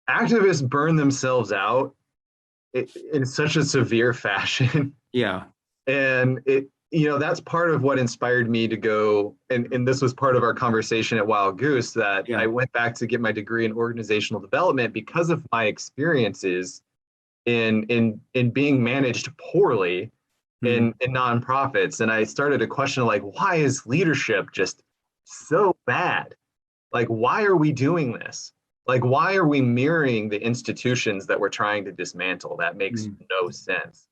activists burn themselves out in such a severe fashion. Yeah. And that's part of what inspired me to go. And this was part of our conversation at Wild Goose, that I Yeah. went back to get my degree in organizational development because of my experiences in being managed poorly Mm. in nonprofits. And I started to question, like, why is leadership just so bad? Like, why are we doing this? Like, why are we mirroring the institutions that we're trying to dismantle? That makes Mm. no sense.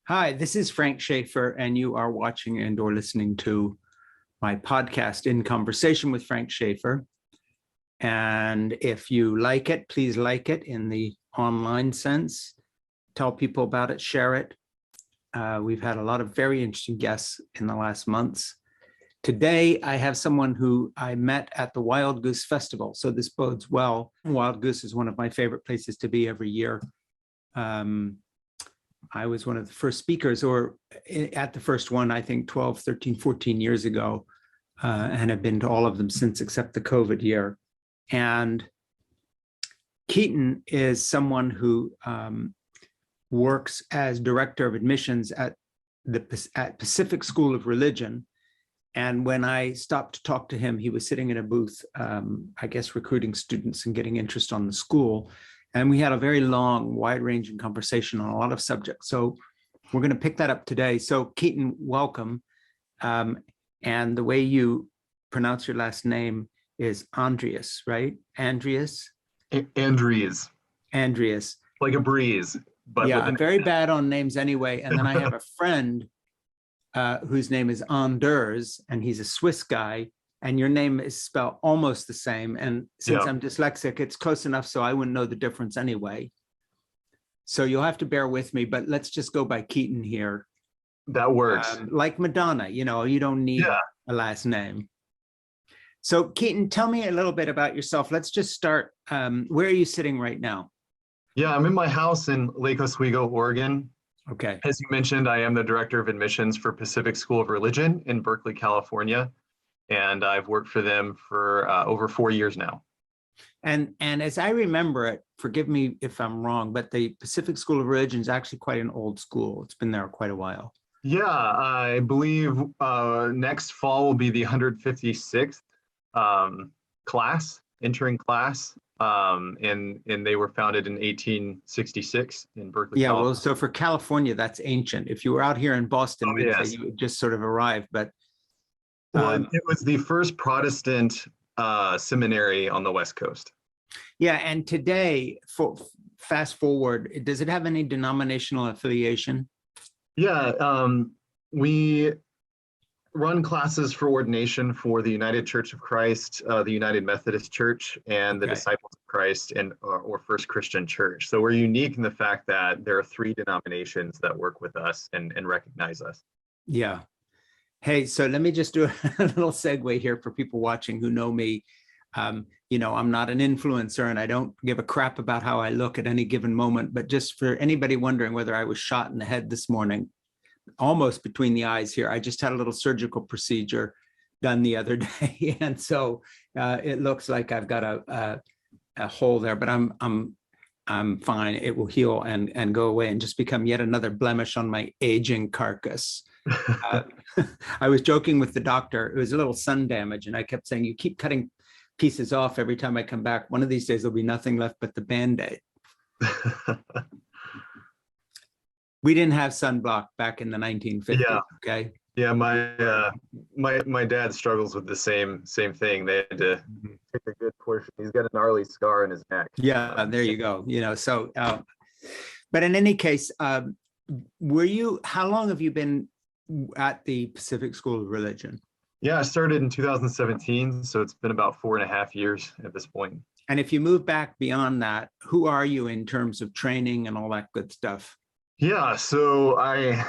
Hi, this is Frank Schaeffer, and you are watching and or listening to my podcast, In Conversation with Frank Schaeffer. And if you like it, please like it in the online sense. Tell people about it, share it. We've had a lot of very interesting guests in the last months. Today, I have someone who I met at the Wild Goose Festival, so this bodes well. Wild Goose is one of my favorite places to be every year. I was one of the first speakers, or at the first one, I think 12, 13, 14 years ago, and have been to all of them since, except the COVID year. And Keaton is someone who works as director of admissions at Pacific School of Religion. And when I stopped to talk to him, he was sitting in a booth, I guess, recruiting students and getting interest on the school. And we had a very long, wide-ranging conversation on a lot of subjects. So we're going to pick that up today. So Keaton, welcome. And the way you pronounce your last name is Andreas, right? Andreas? Andreas. Andreas. Like a breeze. But yeah, I'm very bad on names anyway. And then I have a friend whose name is Anders, and he's a Swiss guy. And your name is spelled almost the same. And since I'm dyslexic, it's close enough so I wouldn't know the difference anyway. So you'll have to bear with me, but let's just go by Keaton here. That works. Like Madonna, you don't need a last name. So Keaton, tell me a little bit about yourself. Let's just start. Where are you sitting right now? Yeah, I'm in my house in Lake Oswego, Oregon. Okay. As you mentioned, I am the director of admissions for Pacific School of Religion in Berkeley, California. And I've worked for them for over 4 years now. And as I remember it, forgive me if I'm wrong, but the Pacific School of Religion is actually quite an old school. It's been there quite a while. Yeah, I believe next fall will be the 156th entering class. And they were founded in 1866 in Berkeley, Yeah, California. well, so for California, that's ancient. If you were out here in Boston, we'd say you just sort of arrived, but well, it was the first Protestant seminary on the West Coast. Yeah, and today, fast forward, does it have any denominational affiliation? Yeah, we run classes for ordination for the United Church of Christ, the United Methodist Church, and the Disciples of Christ, and or First Christian Church. So we're unique in the fact that there are 3 denominations that work with us and recognize us. Yeah. Hey, so let me just do a little segue here for people watching who know me. I'm not an influencer and I don't give a crap about how I look at any given moment, but just for anybody wondering whether I was shot in the head this morning, almost between the eyes here, I just had a little surgical procedure done the other day. And so it looks like I've got a hole there, but I'm fine. It will heal and go away and just become yet another blemish on my aging carcass. I was joking with the doctor. It was a little sun damage, and I kept saying, "You keep cutting pieces off every time I come back. One of these days, there'll be nothing left but the Band-Aid." We didn't have sunblock back in the 1950s. Yeah. Okay. Yeah, my dad struggles with the same thing. They had to take a good portion. He's got a gnarly scar in his neck. Yeah, there you go. So, but in any case, how long have you been at the Pacific School of Religion? Yeah, I started in 2017, so it's been about 4.5 years at this point. And if you move back beyond that, who are you in terms of training and all that good stuff? Yeah, so I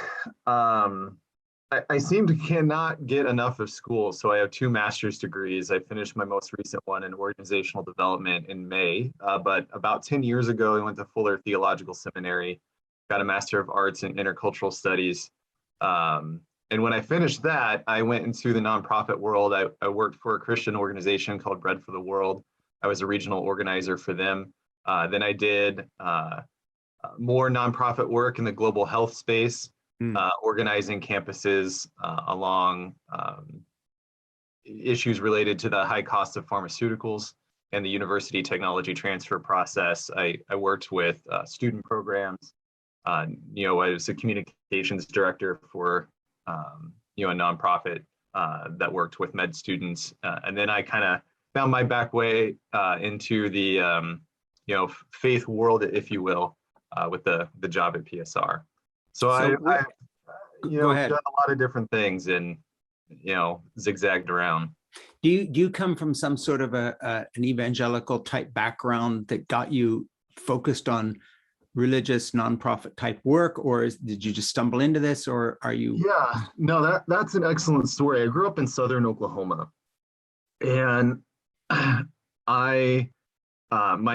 seem to cannot get enough of school. So I have 2 master's degrees. I finished my most recent one in organizational development in May. But about 10 years ago, I went to Fuller Theological Seminary, got a Master of Arts in Intercultural Studies, And when I finished that, I went into the nonprofit world. I worked for a Christian organization called Bread for the World. I was a regional organizer for them. Then I did more nonprofit work in the global health space, organizing campuses along issues related to the high cost of pharmaceuticals and the university technology transfer process. I worked with student programs. I was a communications director for a nonprofit that worked with med students, and then I kind of found my back way into the faith world, if you will, with the job at PSR. So I've go ahead. done a lot of different things and zigzagged around. Do you come from some sort of an evangelical type background that got you focused on religious nonprofit type work, or did you just stumble into this, or are you? Yeah, no, that's an excellent story. I grew up in southern Oklahoma, and my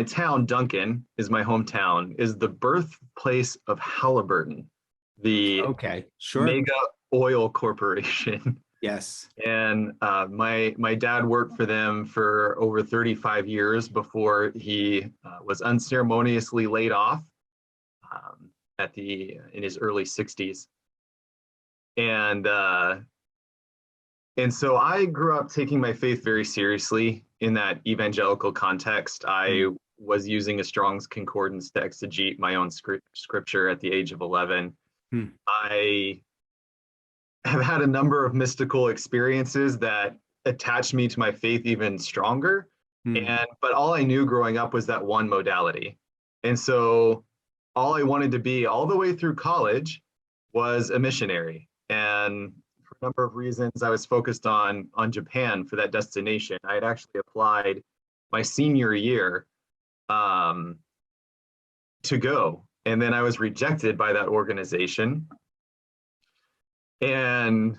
town, Duncan, is my hometown, is the birthplace of Halliburton, the mega oil corporation. Yes. And my dad worked for them for over 35 years before he was unceremoniously laid off in his early 60s. And so I grew up taking my faith very seriously in that evangelical context. I was using a Strong's Concordance to exegete my own scripture at the age of 11. I have had a number of mystical experiences that attached me to my faith even stronger. But all I knew growing up was that one modality. And so all I wanted to be all the way through college was a missionary. And for a number of reasons, I was focused on Japan for that destination. I had actually applied my senior year to go. And then I was rejected by that organization. And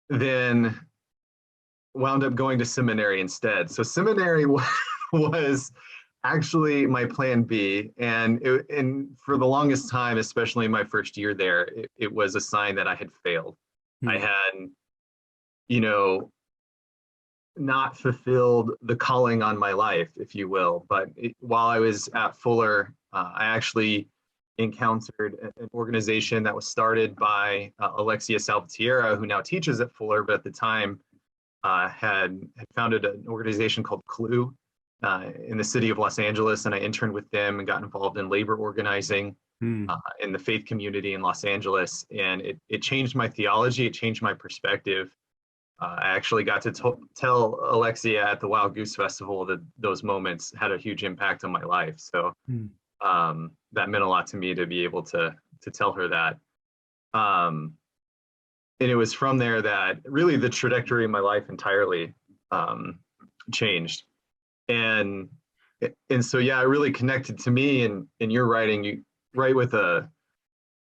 then wound up going to seminary instead. So seminary was actually my plan B. And for the longest time, especially my first year there, it was a sign that I had failed. I had, not fulfilled the calling on my life, if you will. But while I was at Fuller, I actually encountered an organization that was started by Alexia Salvatierra, who now teaches at Fuller, but at the time had founded an organization called CLUE in the city of Los Angeles, and I interned with them and got involved in labor organizing in the faith community in Los Angeles. And it changed my theology, it changed my perspective. I actually got to tell Alexia at the Wild Goose Festival that those moments had a huge impact on my life. So that meant a lot to me to be able to tell her that. And it was from there that really the trajectory of my life entirely changed. And so, yeah, it really connected to me. And in your writing, you write with a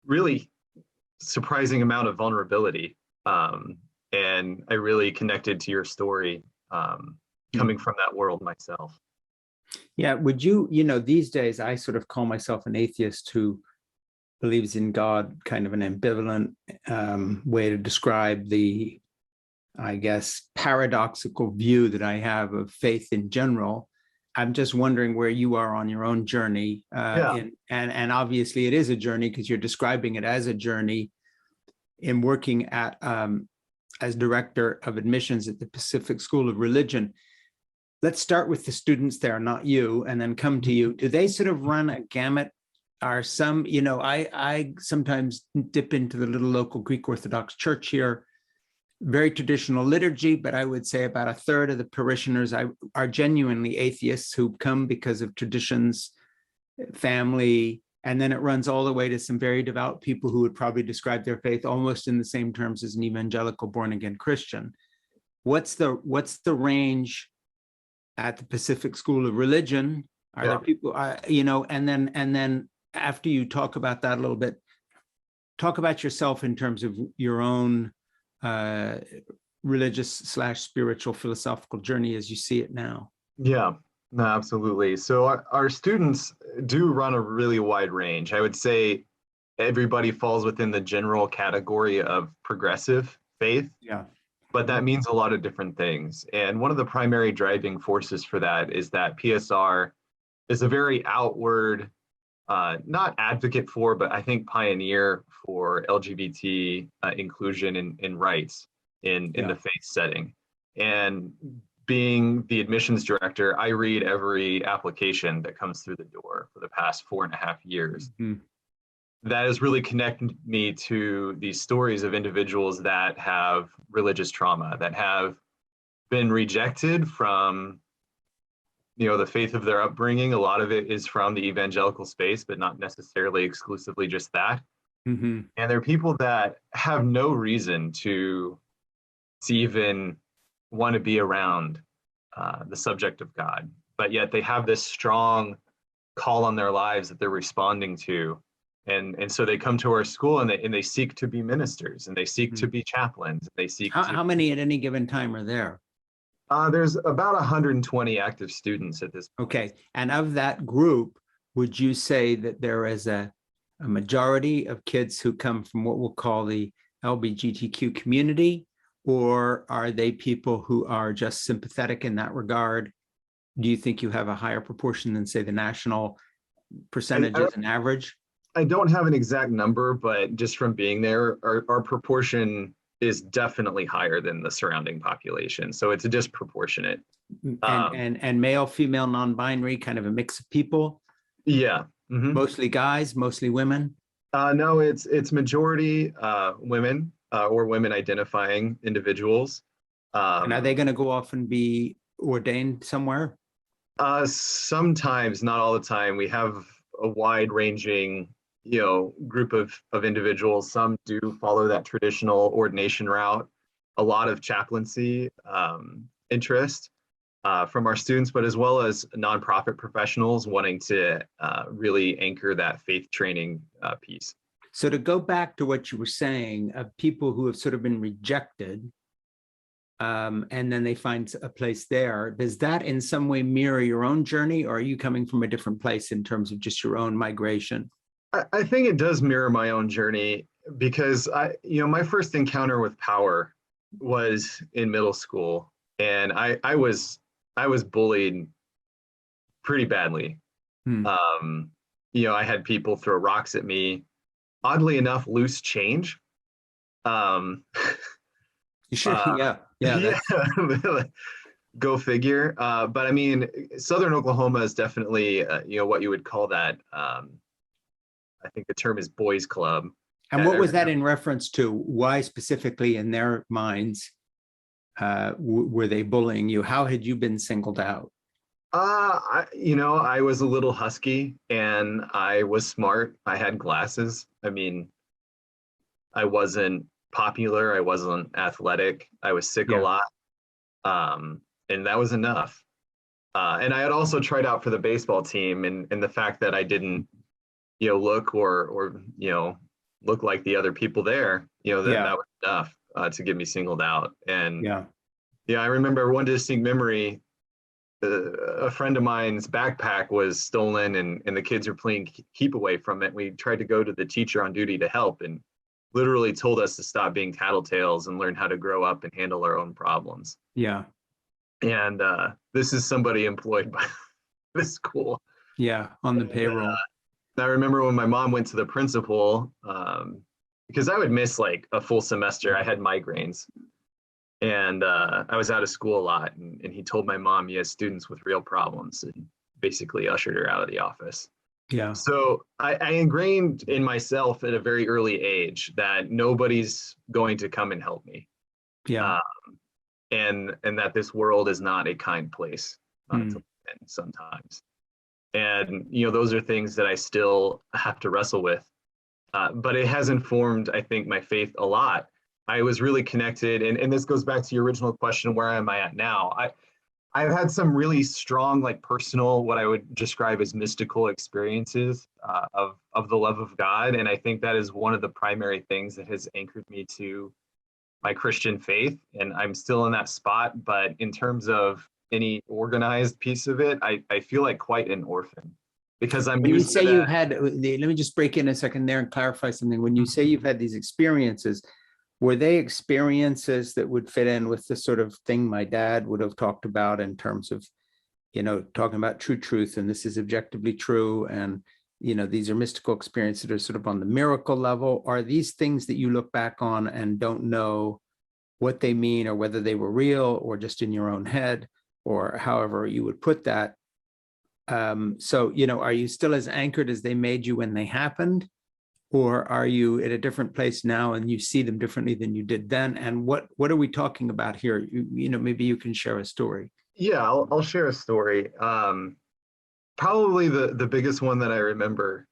really surprising amount of vulnerability. And I really connected to your story coming from that world myself. Yeah. Would you, these days I sort of call myself an atheist who believes in God, kind of an ambivalent way to describe the, I guess, paradoxical view that I have of faith in general. I'm just wondering where you are on your own journey. And obviously it is a journey because you're describing it as a journey in working at, as director of admissions at the Pacific School of Religion. Let's start with the students there, not you, and then come to you. Do they sort of run a gamut? Are some, I sometimes dip into the little local Greek Orthodox church here, very traditional liturgy, but I would say about a third of the parishioners are genuinely atheists who come because of traditions, family, and then it runs all the way to some very devout people who would probably describe their faith almost in the same terms as an evangelical born-again Christian. What's the range at the Pacific School of Religion? Are there people, and then after you talk about that a little bit, talk about yourself in terms of your own religious/spiritual philosophical journey as you see it now. Yeah, no, absolutely. So our students do run a really wide range. I would say everybody falls within the general category of progressive faith, Yeah. but that means a lot of different things. And one of the primary driving forces for that is that PSR is a very outward, not advocate for, but I think pioneer for LGBT inclusion and rights in Yeah. the faith setting. And being the admissions director, I read every application that comes through the door for the past 4.5 years. Mhm. That has really connected me to these stories of individuals that have religious trauma, that have been rejected from the faith of their upbringing. A lot of it is from the evangelical space, but not necessarily exclusively just that. Mhm. And there are people that have no reason to even want to be around the subject of God, but yet they have this strong call on their lives that they're responding to. And so they come to our school and they seek to be ministers, and they seek to be chaplains. They seek to. How many at any given time are there? There's about 120 active students at this point. Okay. And of that group, would you say that there is a majority of kids who come from what we'll call the LGBTQ community, or are they people who are just sympathetic in that regard? Do you think you have a higher proportion than, say, the national percentages and average? I don't have an exact number, but just from being there, our proportion is definitely higher than the surrounding population. So it's a disproportionate. And male, female, non-binary, kind of a mix of people? Yeah. Mm-hmm. Mostly guys, mostly women? No, it's majority women or women identifying individuals. And are they going to go off and be ordained somewhere? Sometimes, not all the time. We have a wide-ranging, group of individuals. Some do follow that traditional ordination route. A lot of chaplaincy interest from our students, but as well as nonprofit professionals wanting to really anchor that faith training piece. So to go back to what you were saying of people who have sort of been rejected, and then they find a place there, does that in some way mirror your own journey, or are you coming from a different place in terms of just your own migration? I think it does mirror my own journey, because my first encounter with power was in middle school, and I was bullied pretty badly. I had people throw rocks at me. Oddly enough, loose change. Sure. Yeah. Go figure. But I mean, Southern Oklahoma is definitely, what you would call that. I think the term is boys club. And what was that in reference to? Why specifically in their minds were they bullying you? How had you been singled out? I was a little husky and I was smart. I had glasses. I mean, I wasn't popular. I wasn't athletic. I was sick a lot. And that was enough. And I had also tried out for the baseball team, and the fact that I didn't, look or look like the other people there, that was enough to get me singled out. And I remember one distinct memory. A friend of mine's backpack was stolen, and the kids were playing keep away from it. We tried to go to the teacher on duty to help, and literally told us to stop being tattletales and learn how to grow up and handle our own problems. Yeah. And this is somebody employed by the school. Yeah, on the payroll. I remember when my mom went to the principal, because I would miss like a full semester. I had migraines, and I was out of school a lot. And he told my mom he has students with real problems, and basically ushered her out of the office. Yeah. So I ingrained in myself at a very early age that nobody's going to come and help me. Yeah. And that this world is not a kind place to live in sometimes. And, those are things that I still have to wrestle with. But it has informed, I think, my faith a lot. I was really connected. And this goes back to your original question, where am I at now? I've had some really strong, like personal, what I would describe as mystical experiences of the love of God. And I think that is one of the primary things that has anchored me to my Christian faith. And I'm still in that spot. But in terms of any organized piece of it, I feel like quite an orphan because I'm When you used to say you've that. had, let me just break in a second there and clarify something. When you say you've had these experiences, were they experiences that would fit in with the sort of thing my dad would have talked about in terms of, talking about true truth, and this is objectively true, and these are mystical experiences that are sort of on the miracle level? Are these things that you look back on and don't know what they mean, or whether they were real or just in your own head, or however you would put that? So, are you still as anchored as they made you when they happened? Or are you at a different place now and you see them differently than you did then? And what are we talking about here? Maybe you can share a story. Yeah, I'll share a story. Probably the biggest one that I remember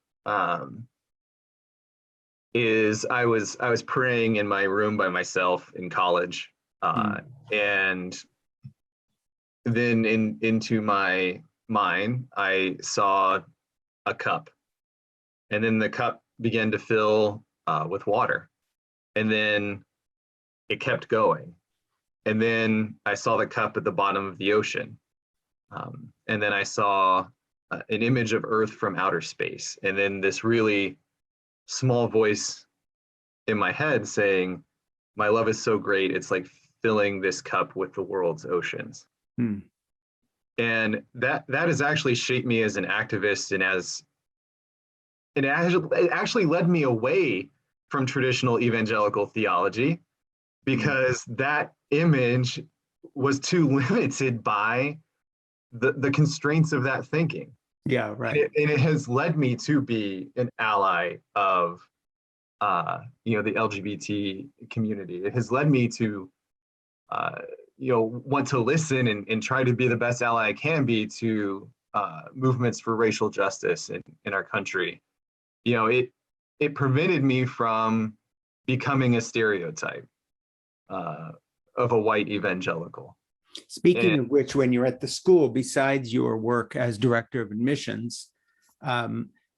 is I was praying in my room by myself in college, and then into my mind I saw a cup, and then the cup began to fill with water, and then it kept going, and then I saw the cup at the bottom of the ocean, and then I saw an image of Earth from outer space, and then this really small voice in my head saying, "My love is so great, it's like filling this cup with the world's oceans." And that has actually shaped me as an activist, and it actually led me away from traditional evangelical theology, because that image was too limited by the constraints of that thinking. Yeah, right. And it has led me to be an ally of the LGBT community. It has led me to want to listen and try to be the best ally I can be to movements for racial justice in our country. It prevented me from becoming a stereotype of a white evangelical. Speaking of which, when you're at the school, besides your work as director of admissions,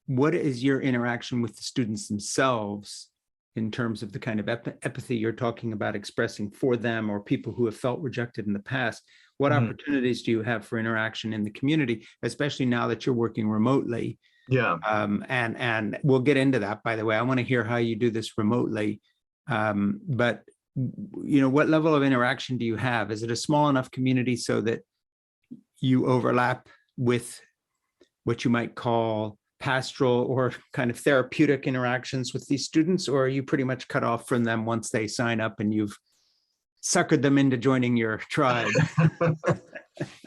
what is your interaction with the students themselves in terms of the kind of empathy you're talking about expressing for them, or people who have felt rejected in the past? What opportunities do you have for interaction in the community, especially now that you're working remotely? Yeah. And we'll get into that, by the way. I want to hear how you do this remotely. But what level of interaction do you have? Is it a small enough community so that you overlap with what you might call pastoral or kind of therapeutic interactions with these students, or are you pretty much cut off from them once they sign up and you've suckered them into joining your tribe?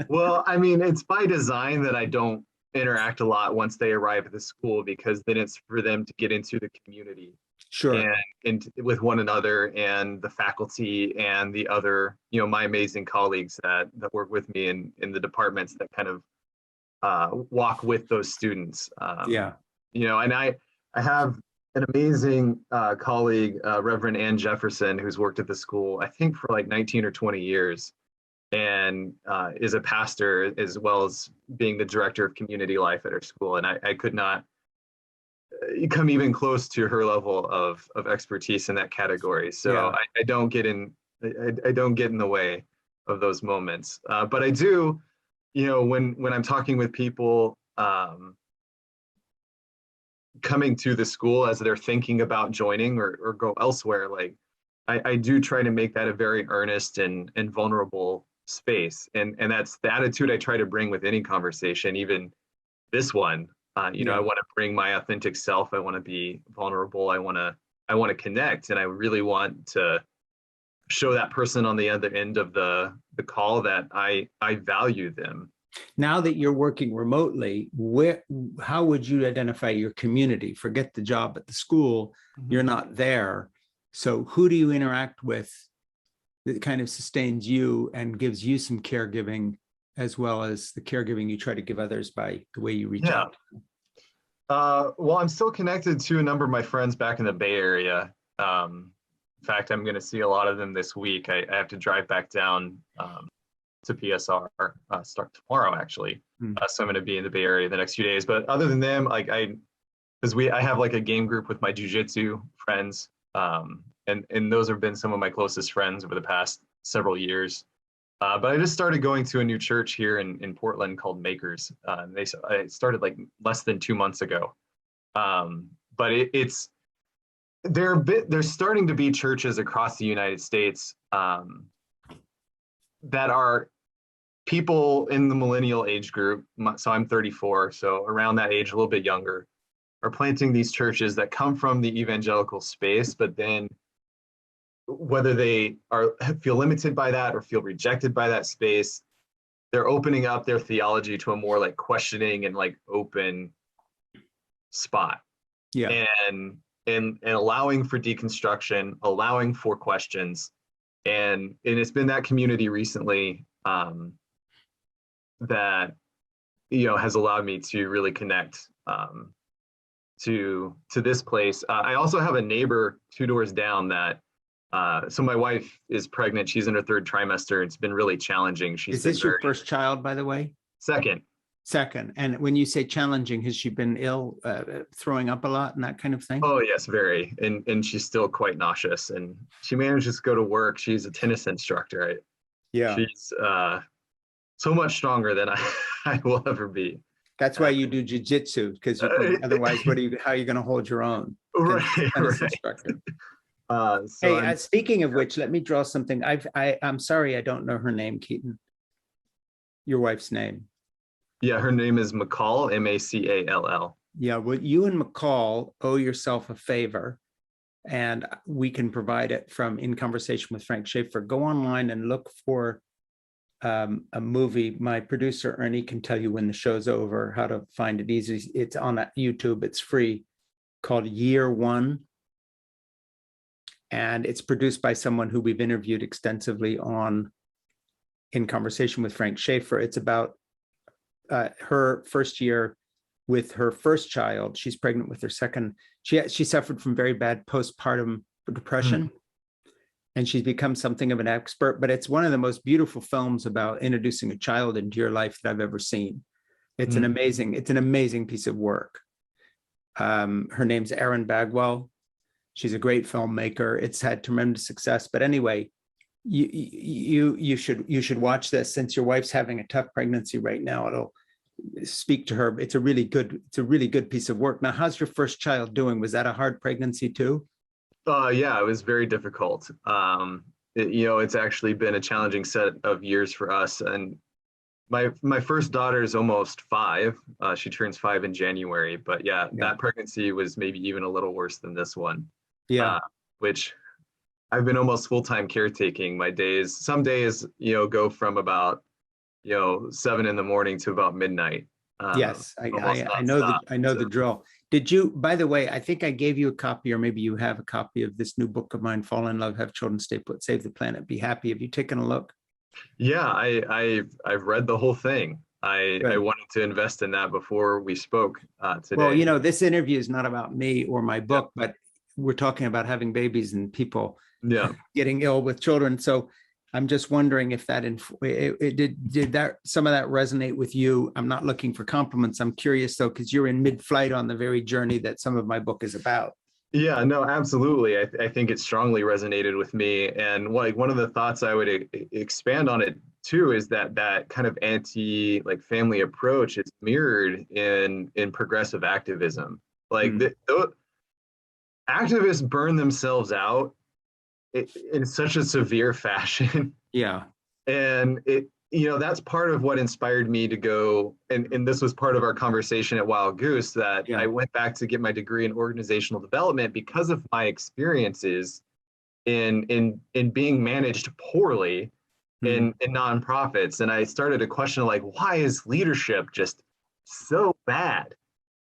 Well, I mean, it's by design that I don't interact a lot once they arrive at the school, because then it's for them to get into the community. Sure. And with one another and the faculty and the other, my amazing colleagues that work with me in the departments that kind of walk with those students. And I have an amazing colleague, Reverend Ann Jefferson, who's worked at the school, I think for like 19 or 20 years, and is a pastor, as well as being the director of community life at our school. And I could not come even close to her level of expertise in that category. So I don't get in the way of those moments. But I do, when I'm talking with people coming to the school as they're thinking about joining or go elsewhere, like I do try to make that a very earnest and vulnerable space. And that's the attitude I try to bring with any conversation, even this one. I want to bring my authentic self. I want to be vulnerable. I want to connect, and I really want to show that person on the other end of the call that I value them. Now that you're working remotely, how would you identify your community? Forget the job at the school, you're not there. So who do you interact with that kind of sustains you and gives you some caregiving, as well as the caregiving you try to give others by the way you reach out? Well, I'm still connected to a number of my friends back in the Bay Area. In fact, I'm going to see a lot of them this week. I have to drive back down to PSR, start tomorrow, actually. So I'm going to be in the Bay Area the next few days. But other than them, like I have like a game group with my jiu-jitsu friends. And those have been some of my closest friends over the past several years. But I just started going to a new church here in Portland called Makers. I started like less than 2 months ago. But there's starting to be churches across the United States that are people in the millennial age group. So I'm 34, so around that age, a little bit younger, are planting these churches that come from the evangelical space, but then whether they feel limited by that or feel rejected by that space, they're opening up their theology to a more like questioning and like open spot. Yeah. And allowing for deconstruction, allowing for questions. And it's been that community recently that, has allowed me to really connect to this place. I also have a neighbor 2 doors down that, so my wife is pregnant. She's in her 3rd trimester. It's been really challenging. Is this your first child, by the way? Second. And when you say challenging, has she been ill, throwing up a lot and that kind of thing? Oh yes, very. And she's still quite nauseous, and she manages to go to work. She's a tennis instructor. Yeah. She's so much stronger than I will ever be. That's why you do jiu-jitsu, because otherwise, how are you going to hold your own? Right. Tennis instructor. Speaking of which, let me draw something. I'm sorry, I don't know her name, Keaton. Your wife's name. Yeah, her name is McCall, M-A-C-A-L-L. Yeah, well, you and McCall owe yourself a favor, and we can provide it from In Conversation with Frank Schaeffer. Go online and look for a movie. My producer, Ernie, can tell you when the show's over, how to find it easy. It's on YouTube. It's free, called Year One. And it's produced by someone who we've interviewed extensively on In Conversation with Frank Schaeffer. It's about her first year with her first child. She's pregnant with her second. She suffered from very bad postpartum depression, and she's become something of an expert. But it's one of the most beautiful films about introducing a child into your life that I've ever seen. It's an amazing piece of work. Her name's Erin Bagwell. She's a great filmmaker. It's had tremendous success. But anyway, you should watch this. Since your wife's having a tough pregnancy right now, it'll speak to her. It's a really good piece of work. Now, how's your first child doing? Was that a hard pregnancy too? Yeah, it was very difficult. It's actually been a challenging set of years for us. And my first daughter is almost 5. She turns 5 in January. But yeah, that pregnancy was maybe even a little worse than this one. Yeah, which I've been almost full-time caretaking. Some days, go from about, 7 in the morning to about midnight. Yes, I know the drill. Did you, by the way, I think I gave you a copy, or maybe you have a copy of this new book of mine, Fall in Love, Have Children, Stay Put, Save the Planet, Be Happy. Have you taken a look? Yeah, I've read the whole thing. I wanted to invest in that before we spoke today. Well, this interview is not about me or my book, but we're talking about having babies and people getting ill with children. So I'm just wondering if that did that some of that resonate with you. I'm not looking for compliments. I'm curious though, because you're in mid-flight on the very journey that some of my book is about. Yeah, no, absolutely. I think it strongly resonated with me. And one of the thoughts I would expand on it too is that kind of family approach is mirrored in progressive activism. Activists burn themselves out in such a severe fashion. Yeah. And that's part of what inspired me to go, and this was part of our conversation at Wild Goose, that I went back to get my degree in organizational development because of my experiences in being managed poorly in nonprofits. And I started to question, why is leadership just so bad?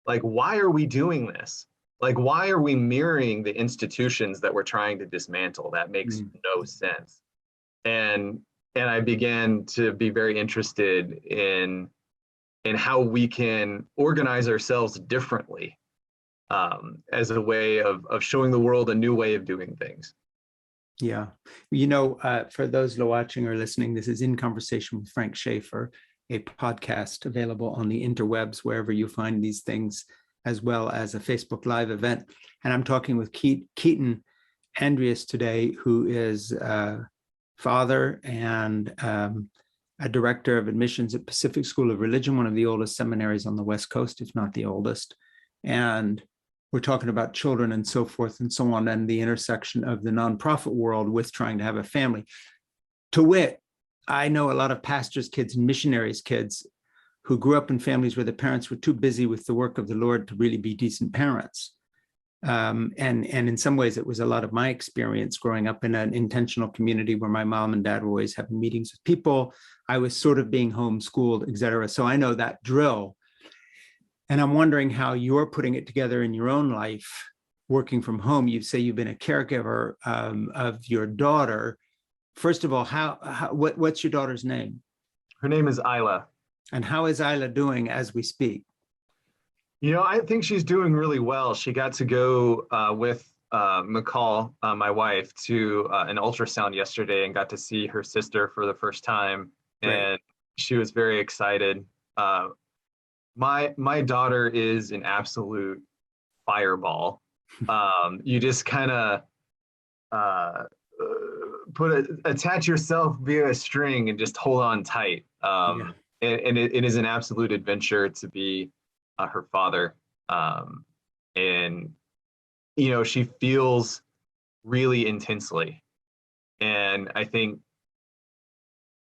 Why are we doing this? Why are we mirroring the institutions that we're trying to dismantle? That makes no sense. And I began to be very interested in how we can organize ourselves differently as a way of showing the world a new way of doing things. Yeah. For those watching or listening, this is In Conversation with Frank Schaeffer, a podcast available on the interwebs, wherever you find these things, as well as a Facebook Live event. And I'm talking with Keaton Andreas today, who is father and a director of admissions at Pacific School of Religion, one of the oldest seminaries on the West Coast, if not the oldest. And we're talking about children and so forth and so on, and the intersection of the nonprofit world with trying to have a family. To wit, I know a lot of pastors' kids and missionaries' kids who grew up in families where the parents were too busy with the work of the Lord to really be decent parents. And in some ways, it was a lot of my experience growing up in an intentional community where my mom and dad were always having meetings with people. I was sort of being homeschooled, et cetera. So I know that drill. And I'm wondering how you're putting it together in your own life, working from home. You say you've been a caregiver of your daughter. First of all, what's your daughter's name? Her name is Isla. And how is Isla doing as we speak? You know, I think she's doing really well. She got to go with McCall, my wife, to an ultrasound yesterday and got to see her sister for the first time. Great. And she was very excited. My daughter is an absolute fireball. You just kind of attach yourself via a string and just hold on tight. And it is an absolute adventure to be her father. And, you know, she feels really intensely. And I think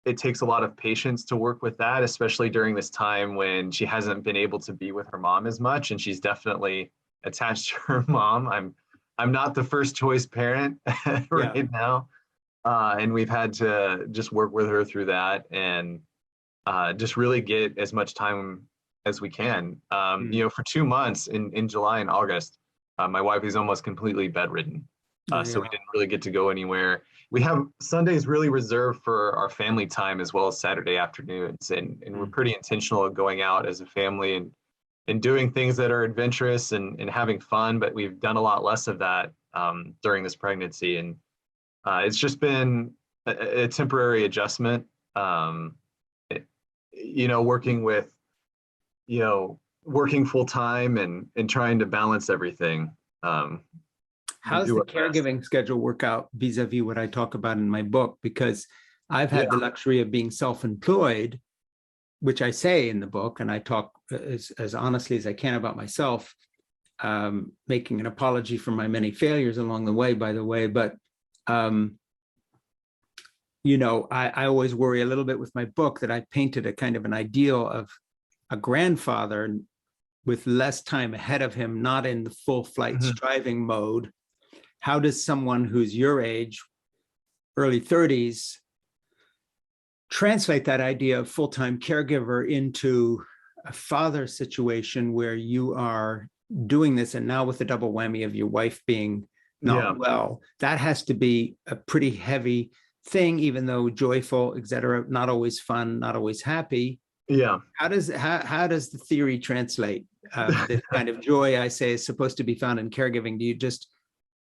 it takes a lot of patience to work with that, especially during this time when she hasn't been able to be with her mom as much. And she's definitely attached to her mom. I'm not the first choice parent right now. And we've had to just work with her through that and just really get as much time as we can. You know, for 2 months in July and August, my wife is almost completely bedridden. So we didn't really get to go anywhere. We have Sundays really reserved for our family time as well as Saturday afternoons. And we're pretty intentional of going out as a family and doing things that are adventurous and having fun, but we've done a lot less of that during this pregnancy. And it's just been a temporary adjustment. You know, working full time and trying to balance everything. How's the caregiving schedule work out vis-a-vis what I talk about in my book? Because I've had the luxury of being self-employed, which I say in the book, and I talk as honestly as I can about myself, making an apology for my many failures along the way, by the way. But, you know, I always worry a little bit with my book that I painted a kind of an ideal of a grandfather with less time ahead of him, not in the full flight striving mode. How does someone who's your age, early 30s, translate that idea of full-time caregiver into a father situation where you are doing this, and now with the double whammy of your wife being not well? That has to be a pretty heavy thing, even though joyful, et cetera, not always fun, not always happy. Yeah. How does the theory translate? This kind of joy, I say, is supposed to be found in caregiving. Do you just,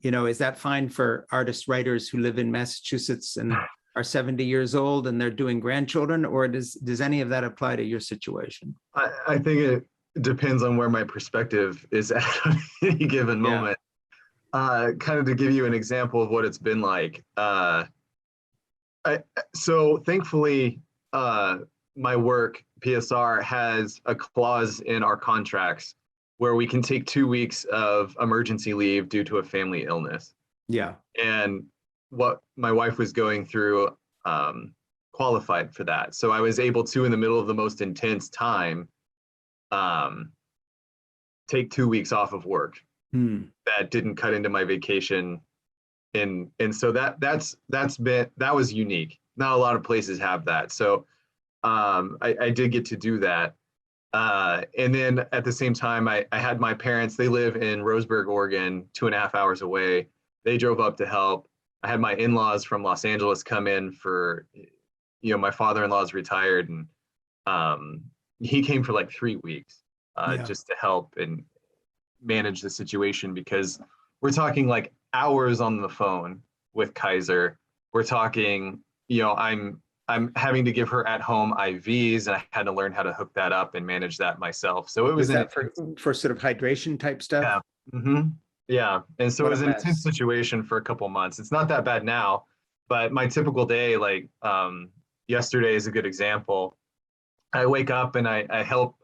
you know, is that fine for artists, writers who live in Massachusetts and are 70 years old and they're doing grandchildren, or does any of that apply to your situation? I think it depends on where my perspective is at any given moment. Kind of to give you an example of what it's been like. So thankfully, my work, PSR, has a clause in our contracts where we can take 2 weeks of emergency leave due to a family illness. Yeah. And what my wife was going through qualified for that. So I was able to, in the middle of the most intense time, take 2 weeks off of work. That didn't cut into my vacation. And so that was unique. Not a lot of places have that. So I did get to do that. And then at the same time, I had my parents, they live in Roseburg, Oregon, 2.5 hours away. They drove up to help. I had my in-laws from Los Angeles come in for, you know, my father-in-law is retired, and he came for like 3 weeks just to help and manage the situation, because we're talking like hours on the phone with Kaiser. We're talking, you know, I'm having to give her at home IVs, and I had to learn how to hook that up and manage that myself. So it was that for sort of hydration type stuff. Yeah. Yeah. And so it was an intense situation for a couple months. It's not that bad now. But my typical day, like yesterday is a good example. I wake up and I help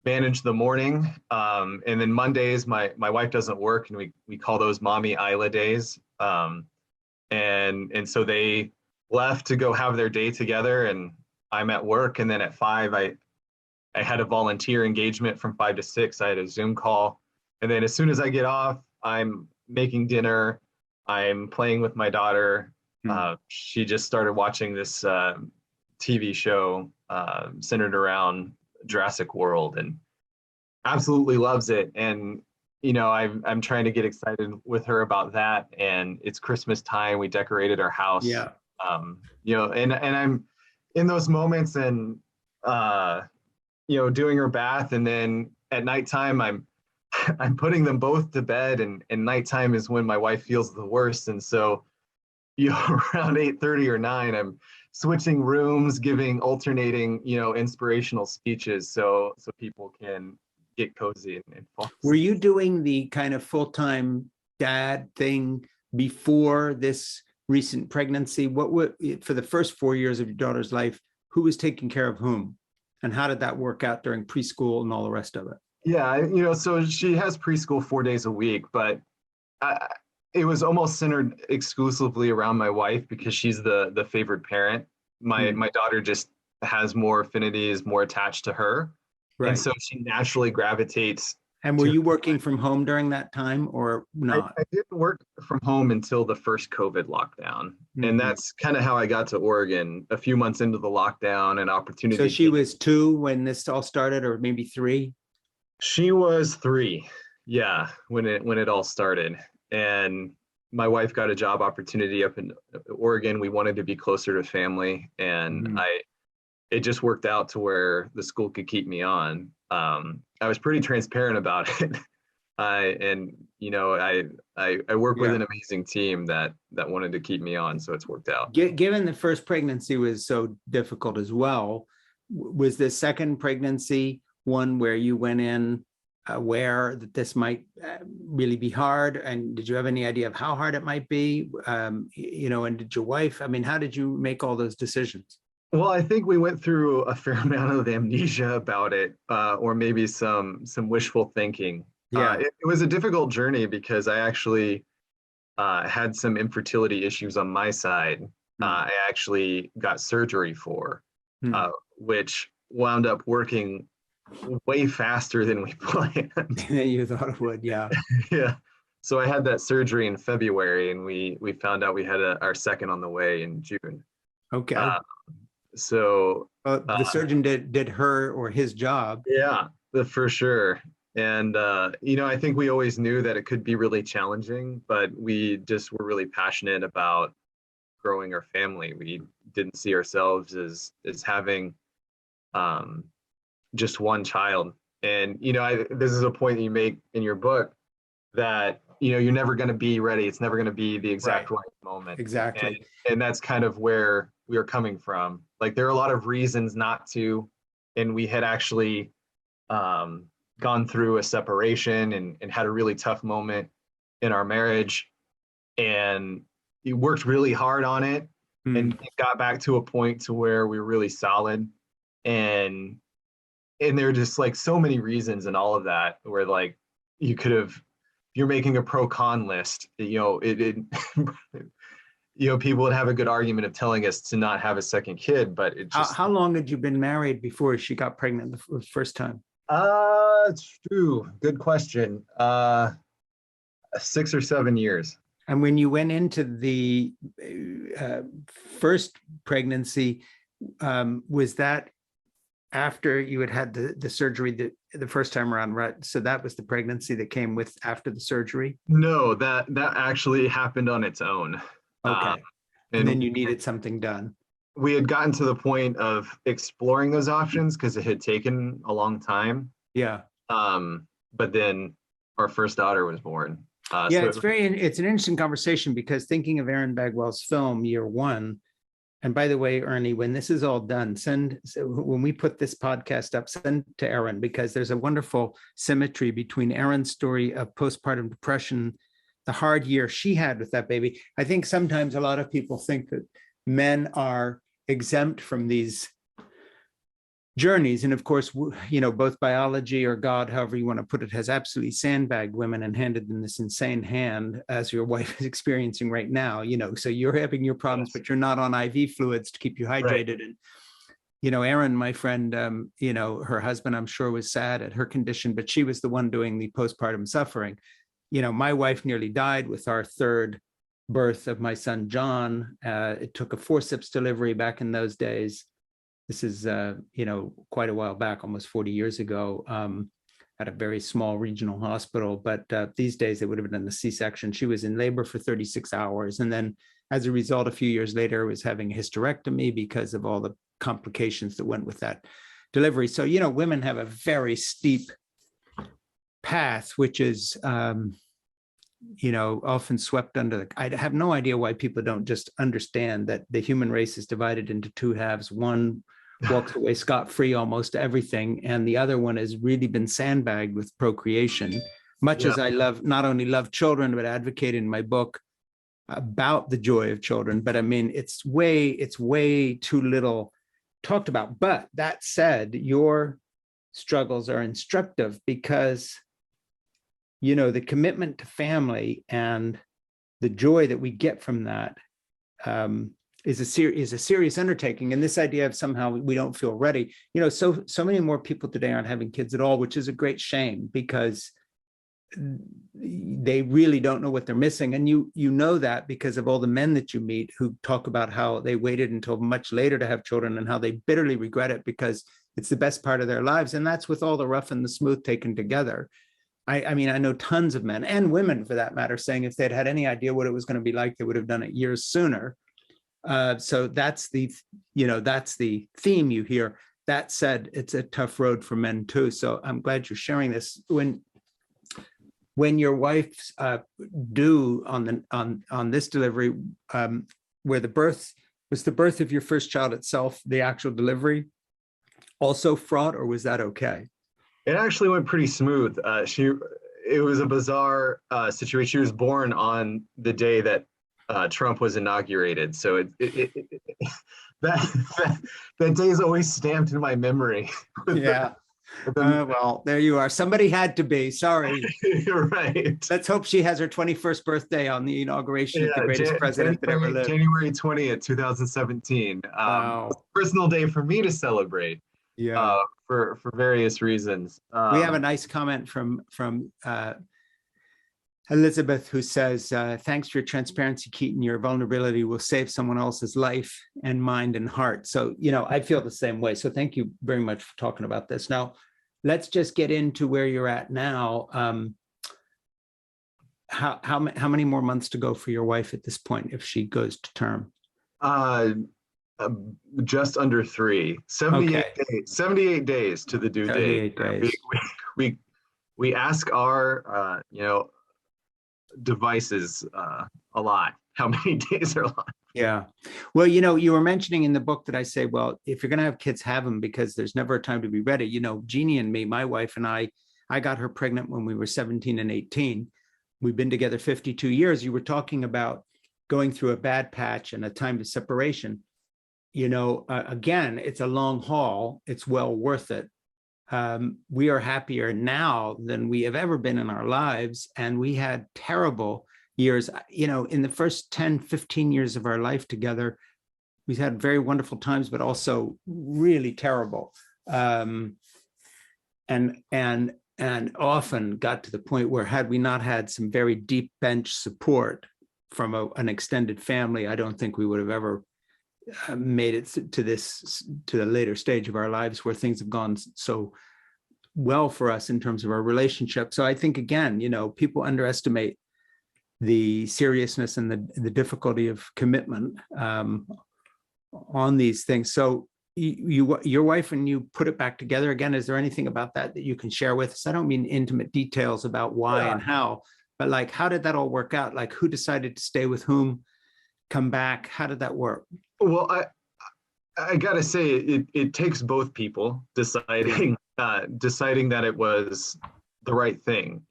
manage the morning. And then Mondays, my wife doesn't work, and we call those mommy Isla days. And so they left to go have their day together, and I'm at work. And then at 5, I had a volunteer engagement from 5 to 6. I had a Zoom call. And then as soon as I get off, I'm making dinner. I'm playing with my daughter. She just started watching this TV show centered around Jurassic World and absolutely loves it. And I'm trying to get excited with her about that. And it's Christmas time. We decorated our house. Yeah. And I'm in those moments and doing her bath, and then at nighttime I'm putting them both to bed, and nighttime is when my wife feels the worst. And so around 8:30 or 9, I'm switching rooms, giving alternating inspirational speeches so people can get cozy and fall asleep. Were you doing the kind of full-time dad thing before this recent pregnancy? For the first 4 years of your daughter's life, who was taking care of whom? And how did that work out during preschool and all the rest of it? Yeah, so she has preschool 4 days a week, but it was almost centered exclusively around my wife because she's the favored parent. My daughter just has more affinity, is more attached to her. Right. And so she naturally gravitates. And were you working from home during that time or not? I didn't work from home until the first COVID lockdown. And that's kind of how I got to Oregon a few months into the lockdown, an opportunity. So she was 2 when this all started, or maybe 3? She was 3. Yeah, when it all started. And my wife got a job opportunity up in Oregon. We wanted to be closer to family. And it just worked out to where the school could keep me on. I was pretty transparent about it. I work with an amazing team that wanted to keep me on, so it's worked out. Given the first pregnancy was so difficult as well, was the second pregnancy one where you went in aware that this might really be hard? And did you have any idea of how hard it might be? And did your wife, how did you make all those decisions? Well, I think we went through a fair amount of amnesia about it, or maybe some wishful thinking. Yeah, it was a difficult journey because I actually had some infertility issues on my side. I actually got surgery for, which wound up working way faster than we planned. You thought it would, yeah. Yeah. So I had that surgery in February, and we found out we had our second on the way in June. Okay. So the surgeon did her or his job. Yeah, for sure. And I think we always knew that it could be really challenging, but we just were really passionate about growing our family. We didn't see ourselves as having just one child. And this is a point that you make in your book, that you're never going to be ready. It's never going to be the exact right moment. Exactly. And that's kind of where we are coming from. Like, there are a lot of reasons not to, and we had actually gone through a separation and had a really tough moment in our marriage, and we worked really hard on it and got back to a point to where we were really solid. And there are just like so many reasons and all of that where like you could have, you're making a pro-con list, people would have a good argument of telling us to not have a second kid, but it just. How long had you been married before she got pregnant the first time? It's true. Good question. 6 or 7 years. And when you went into the first pregnancy, was that after you had the surgery the first time around, right? So that was the pregnancy that came with after the surgery? No, that actually happened on its own. Okay. And then you needed something done. We had gotten to the point of exploring those options because it had taken a long time. Yeah. But then our first daughter was born. It's an interesting conversation, because thinking of Aaron Bagwell's film Year One, and by the way, Ernie, when this is all done, when we put this podcast up, send to Aaron, because there's a wonderful symmetry between Aaron's story of postpartum depression the hard year she had with that baby. I think sometimes a lot of people think that men are exempt from these journeys. And of course, both biology or God, however you want to put it, has absolutely sandbagged women and handed them this insane hand, as your wife is experiencing right now. So you're having your problems, but you're not on IV fluids to keep you hydrated. Right. And, Erin, my friend, her husband, I'm sure, was sad at her condition, but she was the one doing the postpartum suffering. My wife nearly died with our third birth of my son, John. It took a forceps delivery back in those days. This is, quite a while back, almost 40 years ago, at a very small regional hospital. But these days, it would have been a C-section. She was in labor for 36 hours. And then as a result, a few years later, was having a hysterectomy because of all the complications that went with that delivery. So, women have a very steep path, which is, often swept under I have no idea why people don't just understand that the human race is divided into two halves. One walks away scot-free almost everything, and the other one has really been sandbagged with procreation. Much as I not only love children, but advocate in my book about the joy of children. But I mean, it's way too little talked about. But that said, your struggles are instructive because the commitment to family and the joy that we get from that is a serious undertaking. And this idea of somehow we don't feel ready, so many more people today aren't having kids at all, which is a great shame because they really don't know what they're missing. And you know that because of all the men that you meet who talk about how they waited until much later to have children and how they bitterly regret it because it's the best part of their lives. And that's with all the rough and the smooth taken together. I mean, I know tons of men and women, for that matter, saying if they'd had any idea what it was going to be like, they would have done it years sooner. So that's the theme you hear. That said, it's a tough road for men too. So I'm glad you're sharing this. When your wife's due on this delivery, where was the birth of your first child itself, the actual delivery, also fraught, or was that okay? It actually went pretty smooth. It was a bizarre situation. She was born on the day that Trump was inaugurated. So that day is always stamped in my memory. Yeah. Well, there you are. Somebody had to be. Sorry. You're right. Let's hope she has her 21st birthday on the inauguration of the greatest president that ever lived. January 20th, 2017. Wow. Personal day for me to celebrate. Yeah. For various reasons. We have a nice comment from Elizabeth, who says, thanks for your transparency, Keaton. Your vulnerability will save someone else's life and mind and heart. So, I feel the same way. So thank you very much for talking about this. Now, let's just get into where you're at now. How many more months to go for your wife at this point if she goes to term? Just under 3, 78 days, 78 days to the due date. We ask our, devices a lot. How many days are a lot? Yeah. Well, you were mentioning in the book that I say, well, if you're going to have kids, have them because there's never a time to be ready. Jeannie and me, my wife and I got her pregnant when we were 17 and 18. We've been together 52 years. You were talking about going through a bad patch and a time of separation. Again, it's a long haul. It's well worth it. We are happier now than we have ever been in our lives. And we had terrible years, in the first 10, 15 years of our life together, we had very wonderful times, but also really terrible. And often got to the point where had we not had some very deep bench support from an extended family, I don't think we would have ever made it to the later stage of our lives where things have gone so well for us in terms of our relationship. So I think, again, people underestimate the seriousness and the difficulty of commitment on these things. So your wife, when you put it back together again, is there anything about that you can share with us? I don't mean intimate details about why and how, but like, how did that all work out? Like, who decided to stay with whom, come back? How did that work? Well, I gotta say, it takes both people deciding that it was the right thing.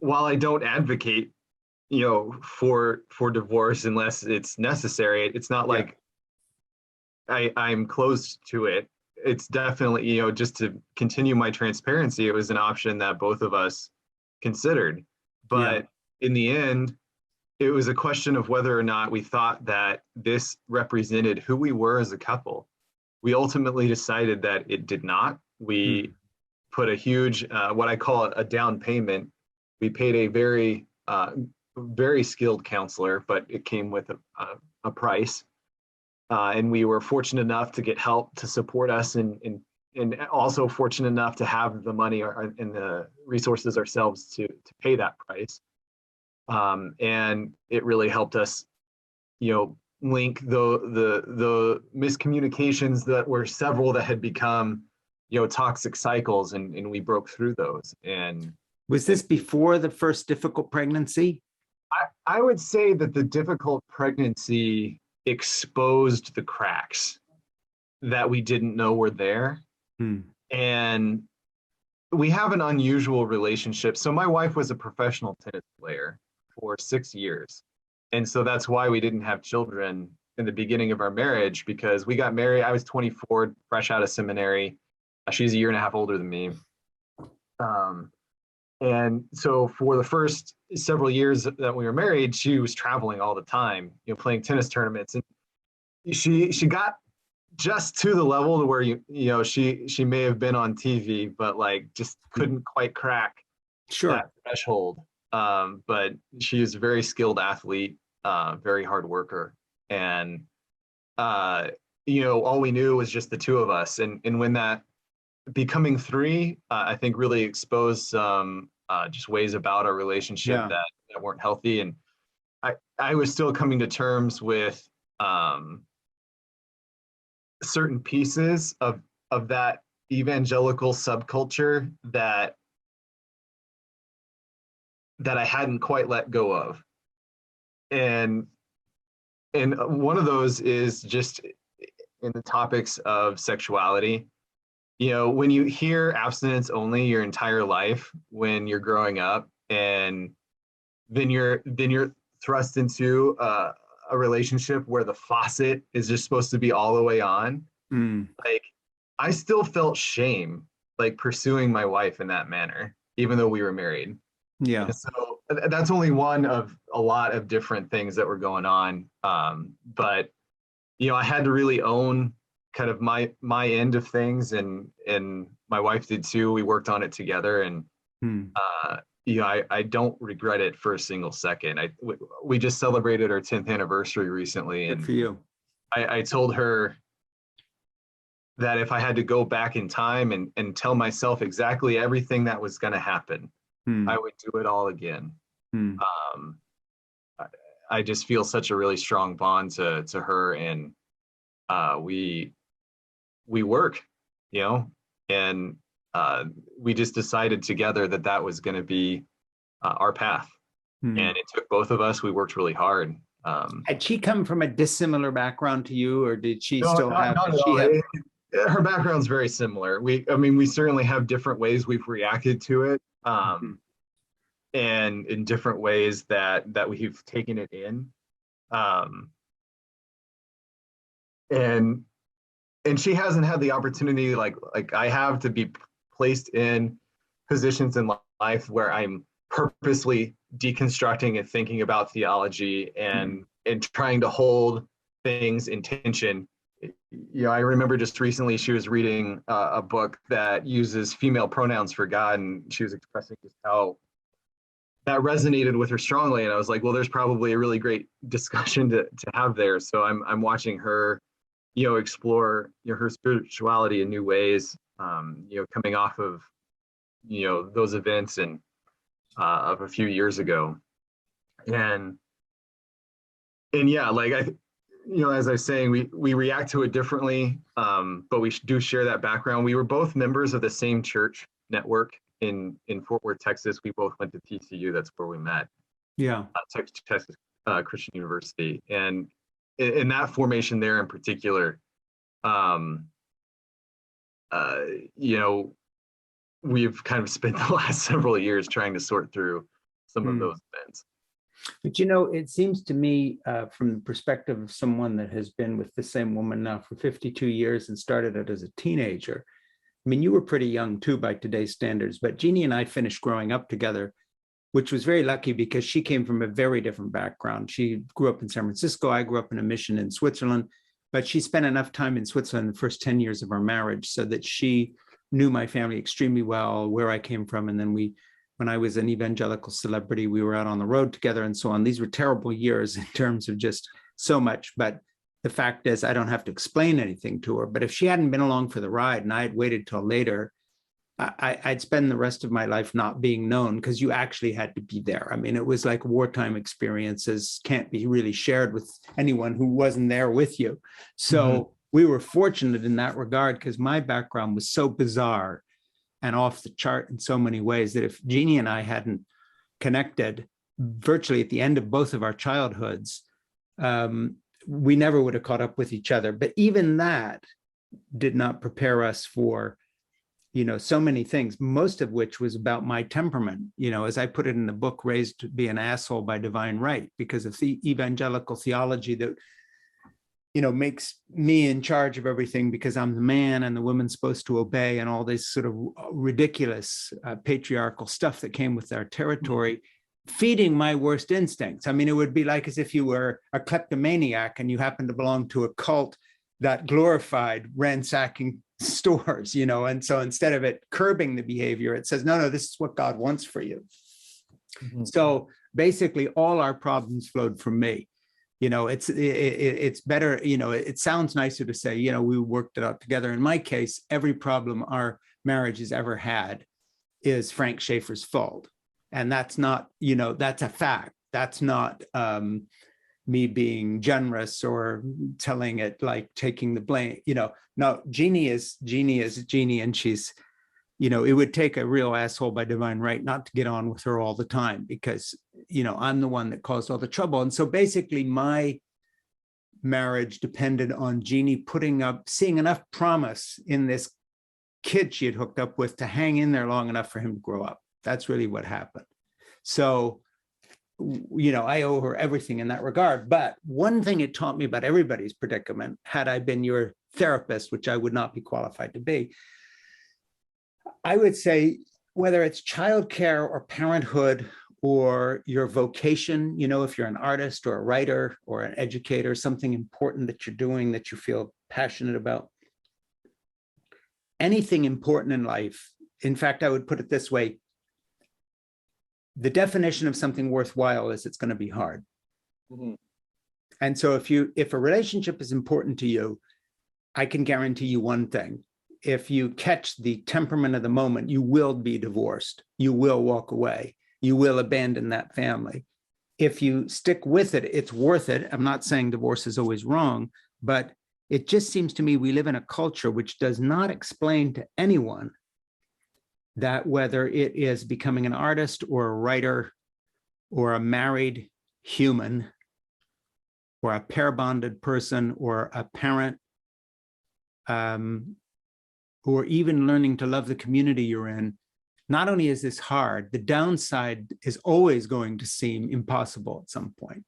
while I don't advocate, for divorce unless it's necessary, it's not Yeah. like I'm close to it. It's definitely, just to continue my transparency, it was an option that both of us considered. Yeah. But in the end, it was a question of whether or not we thought that this represented who we were as a couple. We ultimately decided that it did not. We put a huge, what I call a down payment. We paid a very skilled counselor, but it came with a price. And we were fortunate enough to get help to support us, and also fortunate enough to have the money and the resources ourselves to pay that price. And it really helped us, link the miscommunications that were several that had become, toxic cycles, and we broke through those. And was this before the first difficult pregnancy? I would say that the difficult pregnancy exposed the cracks that we didn't know were there. And we have an unusual relationship. So my wife was a professional tennis player for 6 years. And so that's why we didn't have children in the beginning of our marriage, because we got married. I was 24, fresh out of seminary. She's a year and a half older than me. And so for the first several years that we were married, she was traveling all the time, playing tennis tournaments. And she got just to the level to where she may have been on TV, but like just couldn't quite crack that threshold. But she is a very skilled athlete, very hard worker, and all we knew was just the two of us. And when that becoming three, I think really exposed some just ways about our relationship that weren't healthy. And I was still coming to terms with certain pieces of that evangelical subculture that I hadn't quite let go of. And one of those is just in the topics of sexuality. When you hear abstinence only your entire life when you're growing up, and then you're thrust into a relationship where the faucet is just supposed to be all the way on. Like, I still felt shame like pursuing my wife in that manner, even though we were married. Yeah. And so that's only one of a lot of different things that were going on. But I had to really own kind of my end of things, and my wife did too. We worked on it together, and I don't regret it for a single second. We just celebrated our 10th anniversary recently. Good and for you. I told her that if I had to go back in time and tell myself exactly everything that was going to happen, I would do it all again. I just feel such a really strong bond to her, and we work, and we just decided together that was going to be our path. And it took both of us. We worked really hard. Had she come from a dissimilar background to you, or did she No, still have? not at all. Her background's very similar. We certainly have different ways we've reacted to it, and in different ways that we've taken it in, and she hasn't had the opportunity like I have to be placed in positions in life where I'm purposely deconstructing and thinking about theology and trying to hold things in tension. I remember just recently she was reading a book that uses female pronouns for God, and she was expressing just how that resonated with her strongly. And I was like, well, there's probably a really great discussion to have there. So I'm watching her, explore her spirituality in new ways, coming off of those events and of a few years ago. And yeah, like as I was saying, we react to it differently, but we do share that background. We were both members of the same church network in Fort Worth, Texas. We both went to TCU. That's where we met. Yeah. Texas Christian University. And in that formation there in particular, we've kind of spent the last several years trying to sort through some of those events. But you know, it seems to me from the perspective of someone that has been with the same woman now for 52 years and started it as a teenager. I mean, you were pretty young too by today's standards, but Jeannie and I finished growing up together, which was very lucky because she came from a very different background. She grew up in San Francisco. I grew up in a mission in Switzerland, but she spent enough time in Switzerland the first 10 years of our marriage so that she knew my family extremely well, where I came from. And then when I was an evangelical celebrity, we were out on the road together and so on. These were terrible years in terms of just so much, but the fact is I don't have to explain anything to her. But if she hadn't been along for the ride and I had waited till later, I'd spend the rest of my life not being known because you actually had to be there. I mean, it was like wartime experiences can't be really shared with anyone who wasn't there with you. So we were fortunate in that regard because my background was so bizarre and off the chart in so many ways that if Jeannie and I hadn't connected virtually at the end of both of our childhoods, we never would have caught up with each other. But even that did not prepare us for, you know, so many things, most of which was about my temperament, you know, as I put it in the book, Raised to Be an Asshole by Divine Right, because of the evangelical theology that, you know, makes me in charge of everything because I'm the man and the woman's supposed to obey and all this sort of ridiculous patriarchal stuff that came with our territory, feeding my worst instincts. I mean, it would be like as if you were a kleptomaniac and you happen to belong to a cult that glorified ransacking stores, you know, and so instead of it curbing the behavior, it says, no, this is what God wants for you. So basically all our problems flowed from me. You know, it's better, you know, it sounds nicer to say, you know, we worked it out together. In my case, every problem our marriage has ever had is Frank Schaeffer's fault. And that's not, you know, that's a fact. That's not me being generous or telling it like taking the blame, you know. No, Jeannie is Jeannie, and she's, you know, it would take a real asshole by divine right not to get on with her all the time because, you know, I'm the one that caused all the trouble. And so basically my marriage depended on Jeannie seeing enough promise in this kid she had hooked up with to hang in there long enough for him to grow up. That's really what happened. So, you know, I owe her everything in that regard. But one thing it taught me about everybody's predicament, had I been your therapist, which I would not be qualified to be, I would say whether it's childcare or parenthood or your vocation, you know, if you're an artist or a writer or an educator, something important that you're doing that you feel passionate about, anything important in life. In fact, I would put it this way. The definition of something worthwhile is it's going to be hard. And so if a relationship is important to you, I can guarantee you one thing. If you catch the temperament of the moment, you will be divorced. You will walk away. You will abandon that family. If you stick with it, it's worth it. I'm not saying divorce is always wrong, but it just seems to me we live in a culture which does not explain to anyone that whether it is becoming an artist or a writer or a married human or a pair bonded person or a parent, or even learning to love the community you're in, not only is this hard, the downside is always going to seem impossible at some point.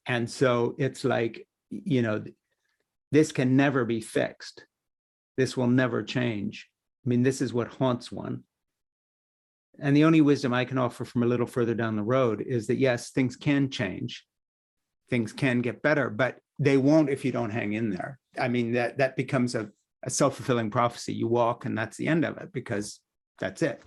And so it's like, you know, this can never be fixed. This will never change. I mean, this is what haunts one. And the only wisdom I can offer from a little further down the road is that, yes, things can change. Things can get better, but they won't if you don't hang in there. I mean, that becomes a self-fulfilling prophecy. You walk and that's the end of it because that's it.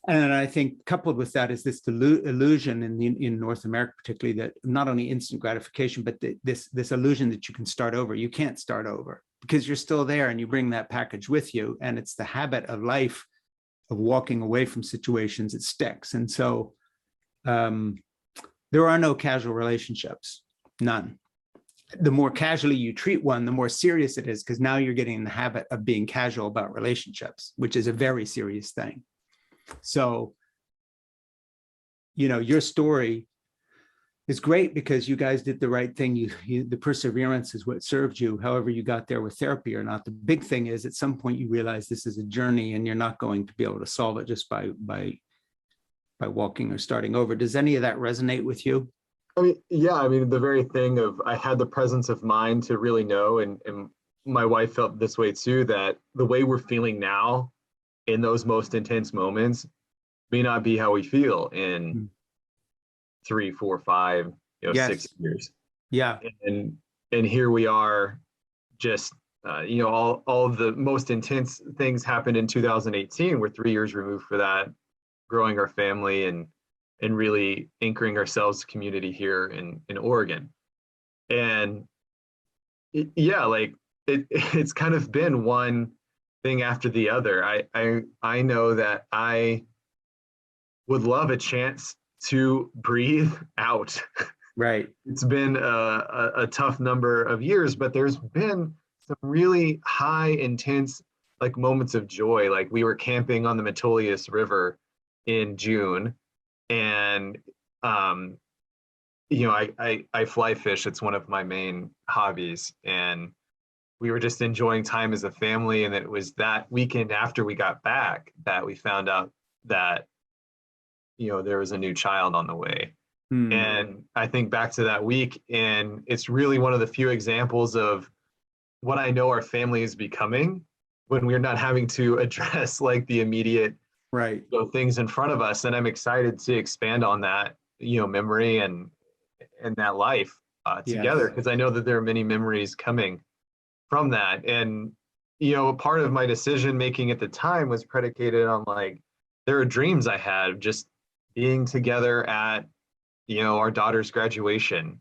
And I think coupled with that is this illusion in North America, particularly, that not only instant gratification, but this illusion that you can start over. You can't start over because you're still there and you bring that package with you. And it's the habit of life of walking away from situations that sticks. And so there are no casual relationships, none. The more casually you treat one, the more serious it is, because now you're getting in the habit of being casual about relationships, which is a very serious thing. So, you know, your story is great because you guys did the right thing. The perseverance is what served you, however you got there with therapy or not. The big thing is at some point you realize this is a journey and you're not going to be able to solve it just by by walking or starting over. Does any of that resonate with you? I mean, yeah, I mean, the very thing of I had the presence of mind to really know, and my wife felt this way too, that the way we're feeling now in those most intense moments may not be how we feel in Mm. 3, 4, 5, Yes. 6 years. Yeah. And here we are, just all of the most intense things happened in 2018. We're 3 years removed for that, growing our family and really anchoring ourselves community here in Oregon. And it's kind of been one thing after the other. I know that I would love a chance to breathe out. Right. It's been a tough number of years, but there's been some really high, intense like moments of joy. Like we were camping on the Metolius River in June, and I fly fish. It's one of my main hobbies, and we were just enjoying time as a family. And it was that weekend after we got back that we found out that there was a new child on the way. And I think back to that week, and it's really one of the few examples of what I know our family is becoming when we're not having to address like the immediate right things in front of us. And I'm excited to expand on that memory and that life together, because I know that there are many memories coming from that. And part of my decision making at the time was predicated on like there are dreams I had just being together at our daughter's graduation,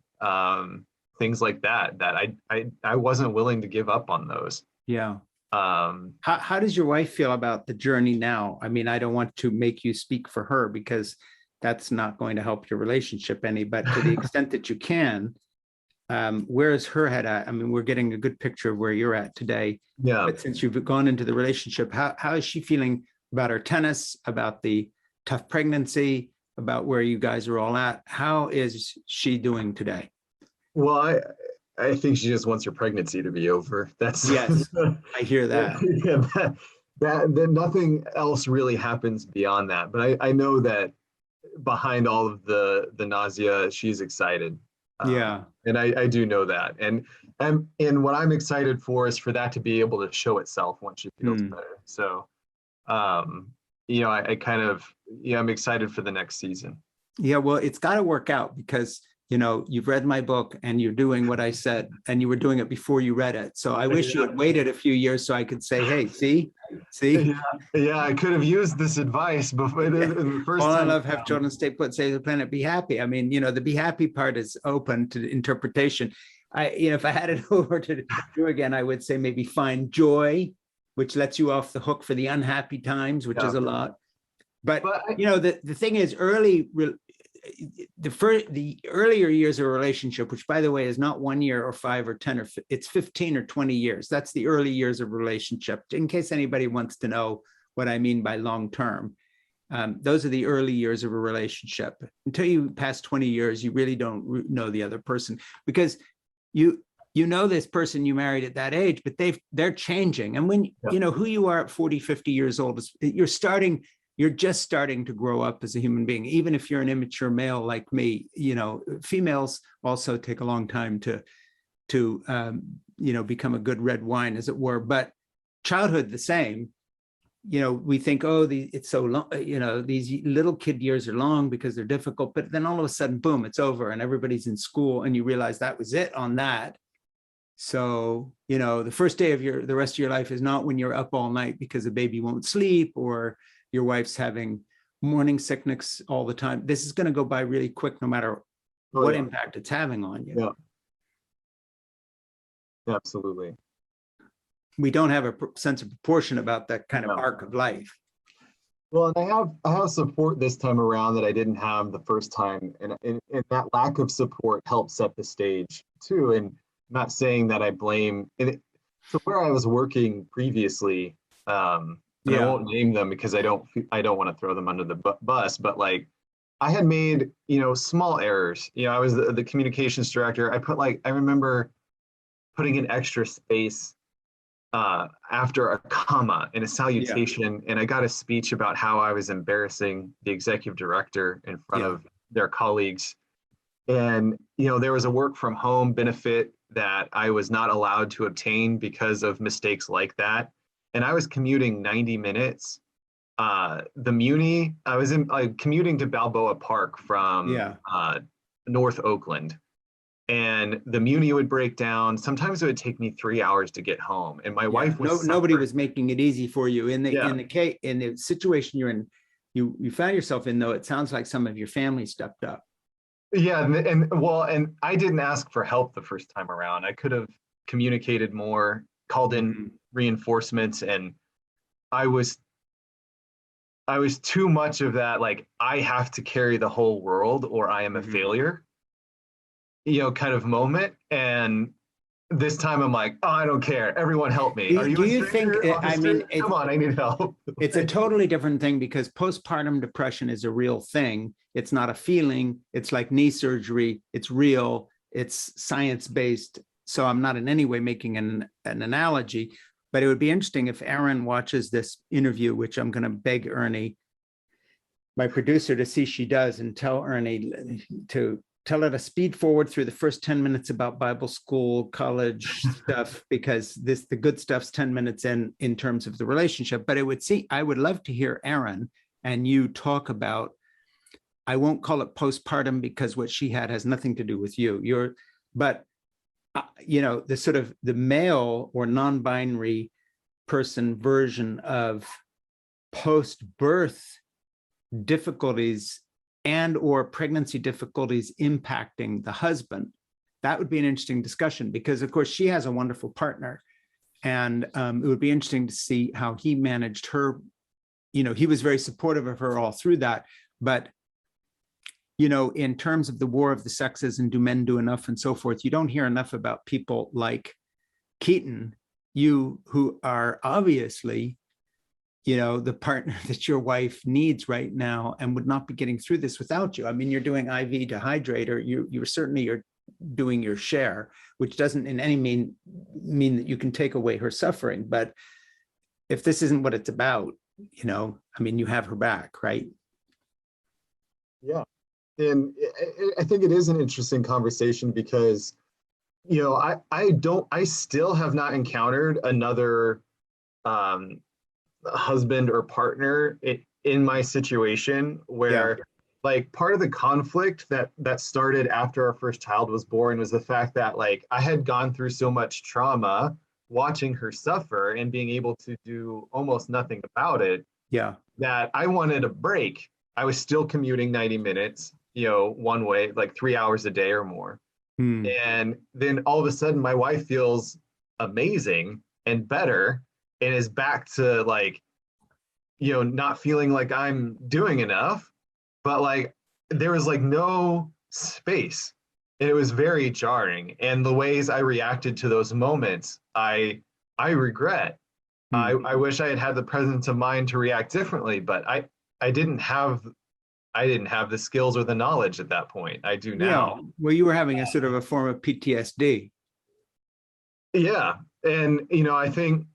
things like that I wasn't willing to give up on those. Yeah. How does your wife feel about the journey now? I mean, I don't want to make you speak for her because that's not going to help your relationship any, but to the extent that you can, where is her head at? I mean, we're getting a good picture of where you're at today. Yeah. But since you've gone into the relationship, how is she feeling about her tennis, about the tough pregnancy, about where you guys are all at? How is she doing today? Well, I think she just wants her pregnancy to be over. That's yes, I hear that. Yeah, that nothing else really happens beyond that. But I know that behind all of the nausea, she's excited. Yeah. And I do know that. And what I'm excited for is for that to be able to show itself once she feels better. So I kind of, I'm excited for the next season. Yeah, well, it's got to work out because, you've read my book and you're doing what I said, and you were doing it before you read it. So I wish you had waited a few years so I could say, hey, see? Yeah, I could have used this advice before the first All time. I love, have children, stay put, save the planet, be happy. I mean, the be happy part is open to interpretation. If I had it over to do again, I would say maybe find joy, which lets you off the hook for the unhappy times, which is a lot. But the thing is, the earlier years of a relationship, which by the way is not 1 year or 5 or 10 or it's 15 or 20 years. That's the early years of a relationship. In case anybody wants to know what I mean by long term, those are the early years of a relationship. Until you pass 20 years, you really don't know the other person, because you know this person you married at that age, but they're changing. And when who you are at 40, 50 years old, you're just starting to grow up as a human being. Even if you're an immature male like me, females also take a long time to become a good red wine, as it were. But childhood, the same. We think, it's so long, these little kid years are long because they're difficult, but then all of a sudden, boom, it's over and everybody's in school and you realize that was it on that. So, the first day of the rest of your life is not when you're up all night because the baby won't sleep or your wife's having morning sickness all the time. This is going to go by really quick, no matter what impact it's having on you. Yeah, absolutely. We don't have a sense of proportion about that kind of arc of life. Well, and I have support this time around that I didn't have the first time, and that lack of support helped set the stage too. And I'm not saying that I blame it. So where I was working previously, and I won't name them because I don't want to throw them under the bus, but like I had made, small errors. I was the communications director. I remember putting an extra space after a comma and a salutation, and I got a speech about how I was embarrassing the executive director in front of their colleagues. And, there was a work from home benefit that I was not allowed to obtain because of mistakes like that. And I was commuting 90 minutes. The Muni, I was commuting to Balboa Park from North Oakland. And the Muni would break down. Sometimes it would take me 3 hours to get home. And my wife was nobody was making it easy for you in the situation you're in. You found yourself in, though. It sounds like some of your family stepped up. Yeah, and I didn't ask for help the first time around. I could have communicated more, called in reinforcements, and I was too much of that, like, I have to carry the whole world or I am a failure, kind of moment. And this time I'm like, oh, I don't care. Everyone help me. Do you think, I mean, come on, I need help. It's a totally different thing, because postpartum depression is a real thing. It's not a feeling. It's like knee surgery. It's real. It's science-based. So I'm not in any way making an analogy, but it would be interesting if Erin watches this interview, which I'm going to beg Ernie, my producer, to see she does, and tell Ernie to tell her to speed forward through the first 10 minutes about Bible school, college stuff, because the good stuff's 10 minutes in terms of the relationship. But I would love to hear Erin and you talk about, I won't call it postpartum, because what she had has nothing to do with you. But the sort of the male or non-binary person version of post-birth difficulties and or pregnancy difficulties impacting the husband. That would be an interesting discussion, because of course she has a wonderful partner, and it would be interesting to see how he managed her. He was very supportive of her all through that, but in terms of the war of the sexes and do men do enough and so forth, you don't hear enough about people like Keaton, who are obviously the partner that your wife needs right now and would not be getting through this without you. I mean, you're doing IV dehydrator. You're doing your share, which doesn't in any mean that you can take away her suffering. But if this isn't what it's about, I mean, you have her back, right? Yeah. And I think it is an interesting conversation, because, I still have not encountered another husband or partner in my situation where like part of the conflict that started after our first child was born was the fact that, like, I had gone through so much trauma watching her suffer and being able to do almost nothing about it, that I wanted a break. I was still commuting 90 minutes, one way, like 3 hours a day or more. And then all of a sudden my wife feels amazing and better and is back to, like, not feeling like I'm doing enough, but like there was like no space. And it was very jarring. And the ways I reacted to those moments, I regret. I wish I had had the presence of mind to react differently, but I didn't have the skills or the knowledge at that point. I do now. Yeah. Well, you were having a sort of a form of PTSD. Yeah. And, I think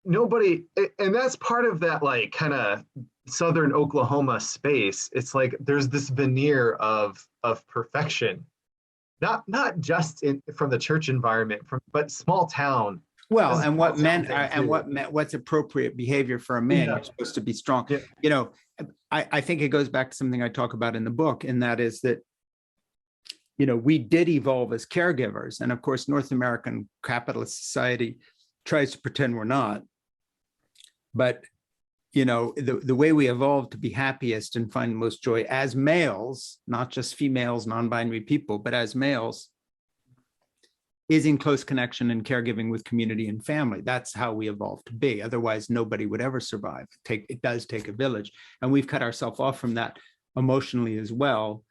nobody, and that's part of that, like, kind of Southern Oklahoma space. It's like there's this veneer of perfection, not just from the church environment, but small town. Well, and what's appropriate behavior for a man? You're supposed to be strong. Yeah. I think it goes back to something I talk about in the book, and that is that, we did evolve as caregivers. And of course, North American capitalist society tries to pretend we're not. But, the way we evolved to be happiest and find most joy as males, not just females, non-binary people, but as males, is in close connection and caregiving with community and family. That's how we evolved to be. Otherwise, nobody would ever survive. It does take a village. And we've cut ourselves off from that emotionally as well.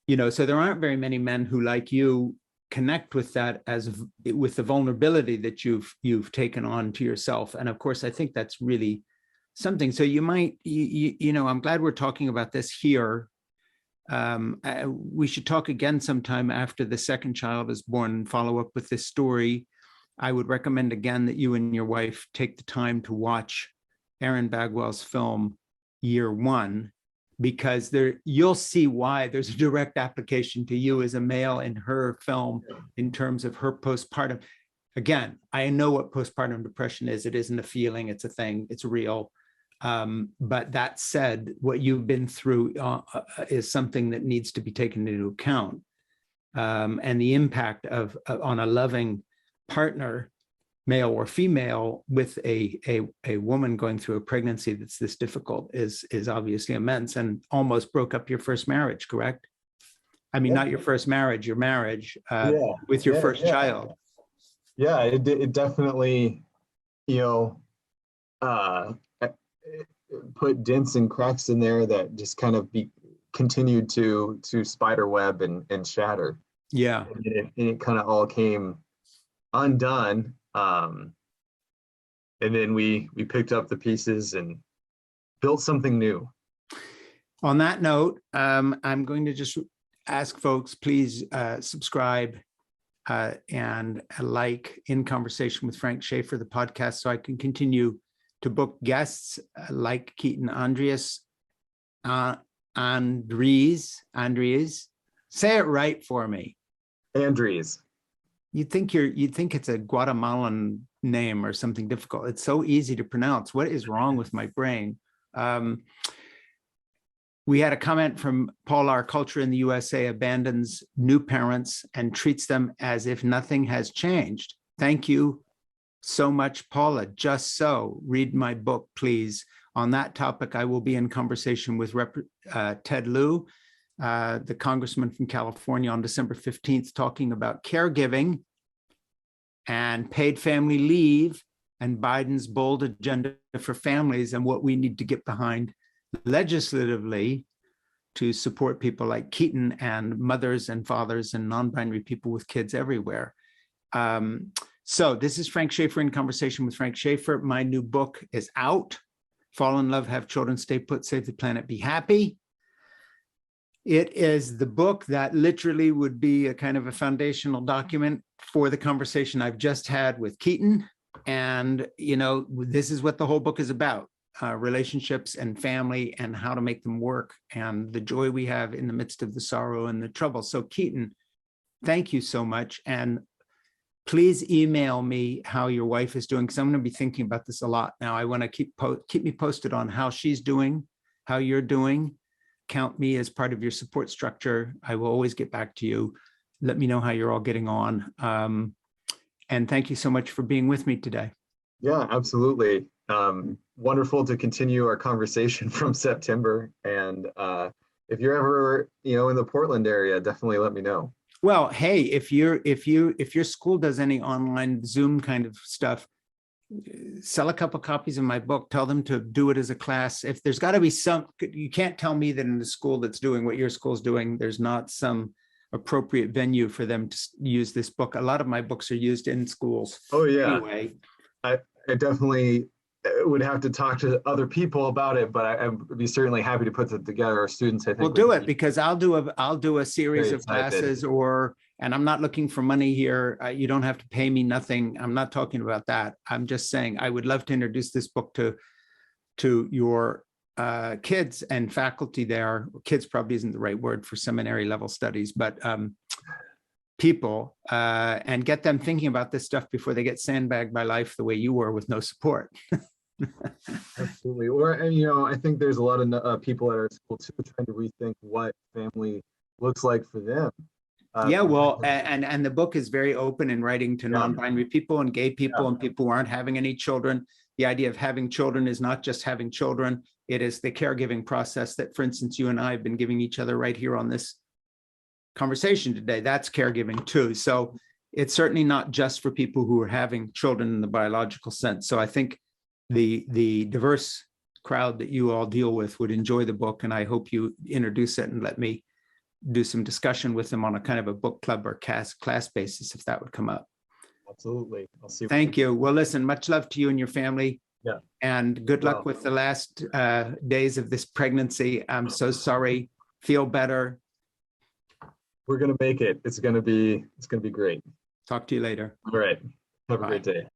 So there aren't very many men who, like you, connect with that with the vulnerability that you've taken on to yourself. And of course, I think that's really something. So you might, I'm glad we're talking about this here. We should talk again sometime after the second child is born and follow up with this story. I would recommend again that you and your wife take the time to watch Erin Bagwell's film Year One, because you'll see why there's a direct application to you as a male in her film in terms of her postpartum. Again, I know what postpartum depression is. It isn't a feeling, it's a thing, it's real. But that said, what you've been through is something that needs to be taken into account. And the impact on a loving partner, male or female, with a woman going through a pregnancy that's this difficult is obviously immense, and almost broke up your first marriage, correct? I mean, not your first marriage, your marriage with your first child. Yeah, it definitely, put dents and cracks in there that just kind of continued to spider web and shatter. Yeah. And it kind of all came undone. And then we picked up the pieces and built something new. On that note, I'm going to just ask folks, please subscribe and like In Conversation with Frank Schaeffer, the podcast, so I can continue to book guests like Keaton Andreas, Andreas. Say it right for me. Andreas. You'd think it's a Guatemalan name or something difficult. It's so easy to pronounce. What is wrong with my brain? We had a comment from Paul, our culture in the USA abandons new parents and treats them as if nothing has changed. Thank you so much, Paula. Just so. Read my book, please. On that topic, I will be in conversation with Ted Lieu, the congressman from California, on December 15th, talking about caregiving and paid family leave and Biden's bold agenda for families and what we need to get behind legislatively to support people like Keaton and mothers and fathers and non-binary people with kids everywhere. So this is Frank Schaeffer in Conversation with Frank Schaeffer. My new book is out. Fall in Love, Have Children, Stay Put, Save the Planet, Be Happy. It is the book that literally would be a kind of a foundational document for the conversation I've just had with Keaton. And, this is what the whole book is about. Relationships and family and how to make them work and the joy we have in the midst of the sorrow and the trouble. So Keaton, thank you so much. And please email me how your wife is doing, because I'm going to be thinking about this a lot now. I want to keep me posted on how she's doing, how you're doing. Count me as part of your support structure. I will always get back to you. Let me know how you're all getting on. And thank you so much for being with me today. Yeah, absolutely. Wonderful to continue our conversation from September. And if you're ever, in the Portland area, definitely let me know. Well, hey, if your school does any online Zoom kind of stuff, sell a couple copies of my book, tell them to do it as a class. If there's got to be you can't tell me that in the school that's doing what your school's doing, there's not some appropriate venue for them to use this book. A lot of my books are used in schools. Oh yeah. Anyway. I definitely would have to talk to other people about it, but I'd be certainly happy to put that together. Our students, I think, we'll do it, because I'll do a series of classes, and I'm not looking for money here. You don't have to pay me nothing. I'm not talking about that. I'm just saying I would love to introduce this book to your kids and faculty there. Kids probably isn't the right word for seminary level studies, but people, and get them thinking about this stuff before they get sandbagged by life the way you were with no support. Absolutely. Or, I think there's a lot of people at our school too trying to rethink what family looks like for them. Yeah, well, and the book is very open in writing to non-binary people and gay people and people who aren't having any children. The idea of having children is not just having children. It is the caregiving process that, for instance, you and I have been giving each other right here on this conversation today. That's caregiving too. So it's certainly not just for people who are having children in the biological sense. So I think the diverse crowd that you all deal with would enjoy the book, and I hope you introduce it and let me do some discussion with them on a kind of a book club or class basis, if that would come up. Absolutely. I'll see. Thank you. Well, listen, much love to you and your family. Yeah. And good luck with the last days of this pregnancy. I'm so sorry. Feel better. We're going to make it. It's going to be great. Talk to you later. All right. Have a Bye. great day.